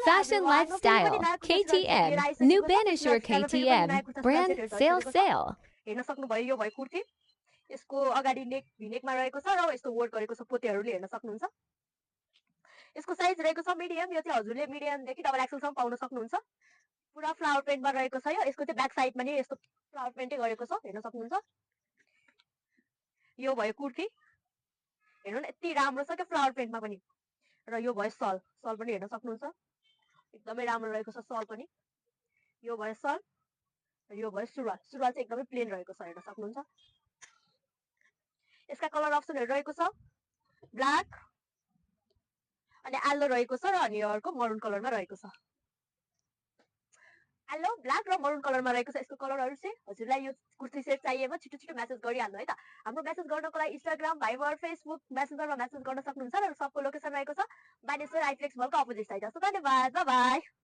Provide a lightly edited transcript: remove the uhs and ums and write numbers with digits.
Fashion lifestyle, KTM, new Banisher KTM, brand sale. हेर्न सक्नुभयो यो भयो कुर्ती यसको अगाडि नेक भिनेकमा रहेको छ र यस्तो वर्क गरेको छ पोतेहरूले हेर्न सक्नुहुन्छ यसको साइज रहेको छ मिडियम यो चाहिँ हजुरले मिडियम देखि डबल एक्सेल सम्म पाउन सक्नुहुन्छ पुरा फ्लावर प्रिन्टमा रहेको छ यो यसको चाहिँ ब्याक साइडमा नि यस्तो फ्लावर प्रिन्टै गरेको छ हेर्न सक्नुहुन्छ यो भयो कुर्ती हेर्नु न यति राम्रो छ के फ्लावर प्रिन्टमा पनि र यो भयो सल सल पनि हेर्न सक्नुहुन्छ एकदमै राम्रो रहेको छ सल पनि यो भयो सल र यो भयो सुरुवाल सुरुवाल चाहिँ एकदमै प्लेन रहेको छ हेर्न सक्नुहुन्छ यसका कलर अप्सनहरु रहेको छ ब्ल्याक अनि येलो रहेको छ र अनि अर्को मरून कलरमा रहेको छ येलो ब्ल्याक र मरून कलरमा रहेको छ यसको कलरहरु चाहिँ हजुरलाई यो कुर्ती सेट चाहिएमा छिटो छिटो मेसेज गरिहाल्नु है त हाम्रो मेसेज गर्नको लागि इन्स्टाग्राम भाइबर फेसबुक मेसेन्जरमा मेसेज गर्न सक्नुहुन्छ र सबको लोकेसन रहेको छ बानेश्वर आइफ्लेक्स मलको अपोजिट साइड छ धन्यवाद बाइ बाइ